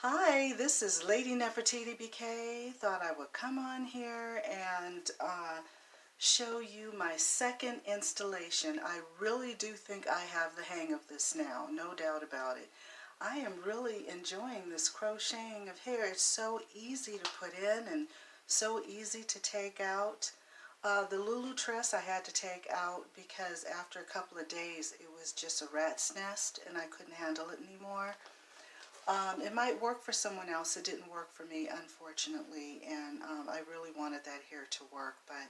Hi, this is Lady Nefertiti BK. Thought I would come on here and show you my second installation. I really do think I have the hang of this now, no doubt about it. I am really enjoying this crocheting of hair. It's so easy to put in and so easy to take out. The Lulu tress I had to take out because after a couple of days it was just a rat's nest and I couldn't handle it anymore. It might work for someone else. It didn't work for me, unfortunately, and I really wanted that hair to work, but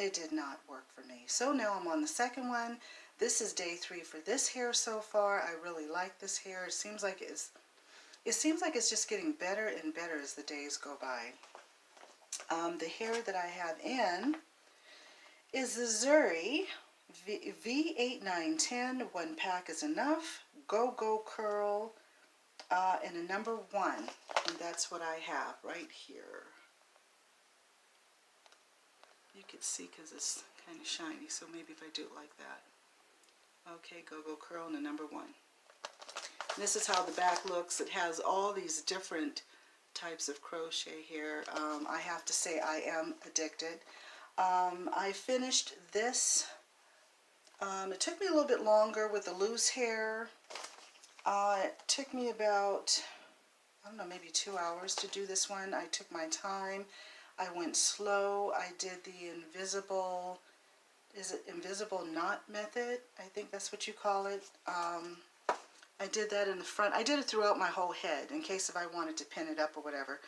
it did not work for me. So now I'm on the second one. This is day 3 for this hair so far. I really like this hair. It seems like it's just getting better and better as the days go by. The hair that I have in is the Zury V8910 One Pack is Enough GoGo Curl. And a number 1, and that's what I have right here. You can see because it's kind of shiny, so maybe if I do it like that. Okay, GoGo Curl and a number 1. And this is how the back looks. It has all these different types of crochet here. I have to say I am addicted. I finished this. It took me a little bit longer with the loose hair. It took me about, I don't know, maybe 2 hours to do this one. I took my time. I went slow. I did the invisible, is it invisible knot method? I think that's what you call it. I did that in the front. I did it throughout my whole head in case if I wanted to pin it up or whatever.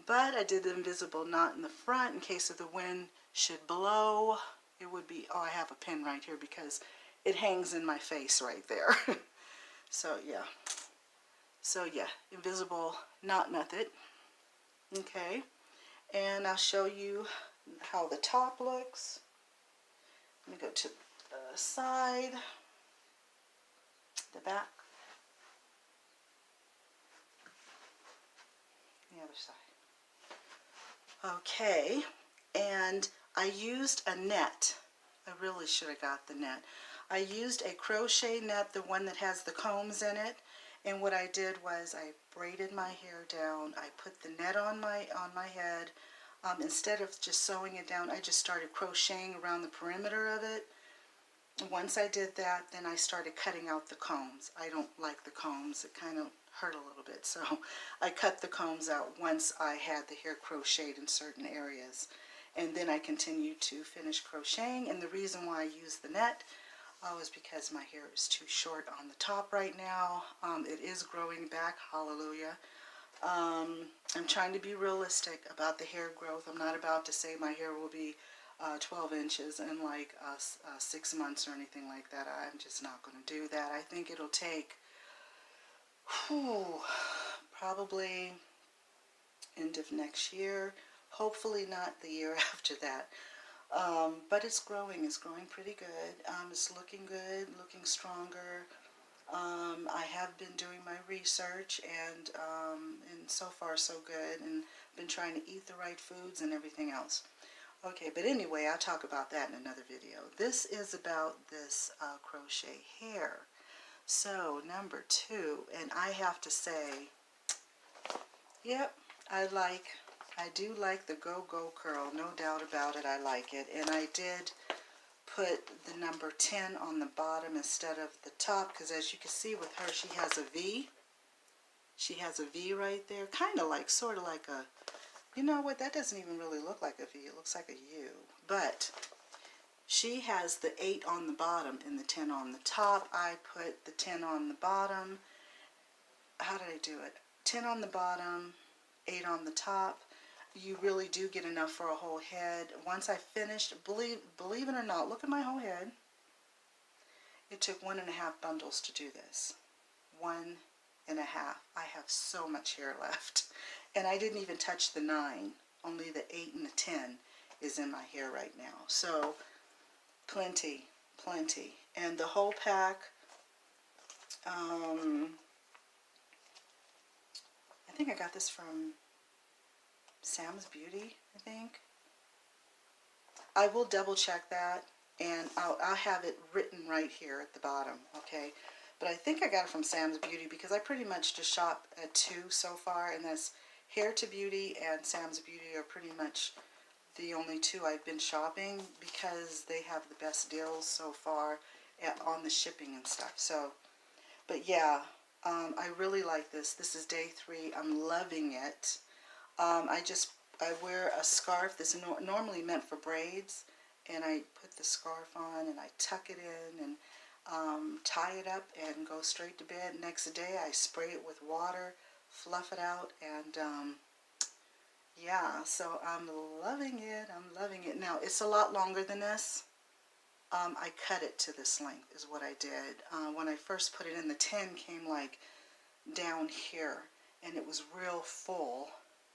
But I did the invisible knot in the front in case if the wind should blow. It would be, oh, I have a pin right here because it hangs in my face right there. So yeah, invisible knot method. Okay, and I'll show you how the top looks. Let me go to the side, the back, the other side. Okay, and I used a net. I really should have got the net. I used a crochet net, the one that has the combs in it, and what I did was I braided my hair down. I put the net on my head. Instead of just sewing it down, I just started crocheting around the perimeter of it. Once I did that, then I started cutting out the combs. I don't like the combs. It kind of hurt a little bit, so I cut the combs out once I had the hair crocheted in certain areas. And then I continued to finish crocheting, and the reason why I used the net is because my hair is too short on the top right now. It is growing back, hallelujah. I'm trying to be realistic about the hair growth. I'm not about to say my hair will be 12 inches in like 6 months or anything like that. I'm just not going to do that. I think it'll take probably end of next year. Hopefully not the year after that. But it's growing pretty good. It's looking good, looking stronger. I have been doing my research and so far so good, and been trying to eat the right foods and everything else. Okay, but anyway, I'll talk about that in another video. This is about this crochet hair. So number 2, and I have to say, yep, I do like the GoGo Curl, no doubt about it. I like it, and I did put the number 10 on the bottom instead of the top, because as you can see with her, she has a V. She has a V right there, kind of like, sort of like a, you know what, that doesn't even really look like a V, it looks like a U. But she has the 8 on the bottom and the 10 on the top. I put the 10 on the bottom. How did I do it? 10 on the bottom, 8 on the top. You really do get enough for a whole head. Once I finished, believe it or not, look at my whole head. It took 1.5 bundles to do this. 1.5. I have so much hair left. And I didn't even touch the 9. Only the 8 and the 10 is in my hair right now. So, plenty. And the whole pack, I think I got this from Samsbeauty, I think. I will double check that, and I'll have it written right here at the bottom, okay? but I think I got it from Samsbeauty because I pretty much just shop at two so far, and that's Hair to Beauty and Samsbeauty are pretty much the only two I've been shopping because they have the best deals so far on the shipping and stuff. So, but yeah, I really like this. This is day 3. I'm loving it. I wear a scarf that's normally meant for braids, and I put the scarf on and I tuck it in and tie it up and go straight to bed. Next day I spray it with water, fluff it out, and yeah, so I'm loving it. I'm loving it. Now, it's a lot longer than this. I cut it to this length is what I did. When I first put it in, the 10 came like down here, and it was real full,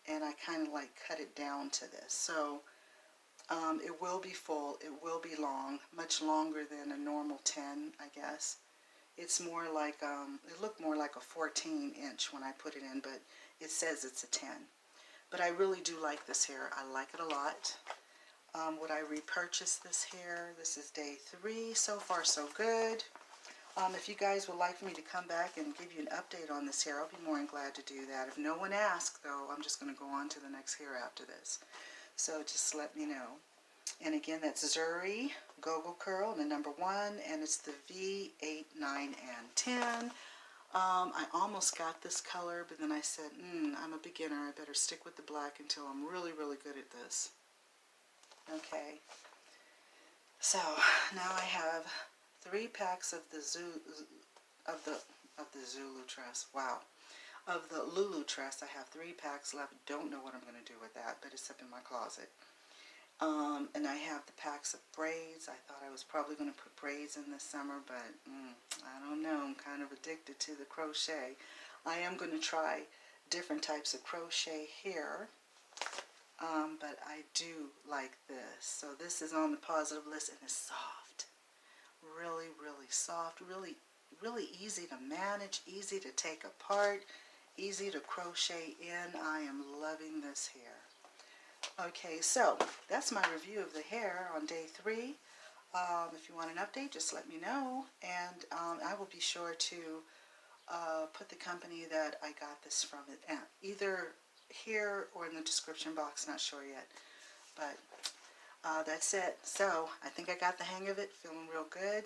and I kind of like cut it down to this. So it will be full, it will be long, much longer than a normal 10, I guess. It's more like, it looked more like a 14-inch when I put it in, but it says it's a 10. But I really do like this hair. I like it a lot. Would I repurchase this hair? This is day 3. So far, so good. If you guys would like for me to come back and give you an update on this hair, I'll be more than glad to do that. If no one asks, though, I'm just going to go on to the next hair after this. So just let me know. And again, that's Zury GoGo Curl, the number 1, and it's the V8910. I almost got this color, but then I said, I'm a beginner. I better stick with the black until I'm really, really good at this. Okay. So now I have 3 packs of the Zulu tress. Wow. Of the Lulu tress, I have 3 packs left. Don't know what I'm going to do with that, but it's up in my closet. And I have the packs of braids. I thought I was probably going to put braids in this summer, but I don't know. I'm kind of addicted to the crochet. I am going to try different types of crochet here, but I do like this. So this is on the positive list, and it's soft. Really, really soft. Really, really easy to manage, easy to take apart, easy to crochet in. I am loving this hair. Okay, so that's my review of the hair on day 3. If you want an update, just let me know, and I will be sure to put the company that I got this from, either here or in the description box, not sure yet. But that's it. So I think I got the hang of it, feeling real good.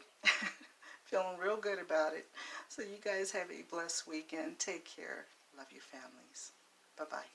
Feeling real good about it. So you guys have a blessed weekend. Take care. Love your families. Bye-bye.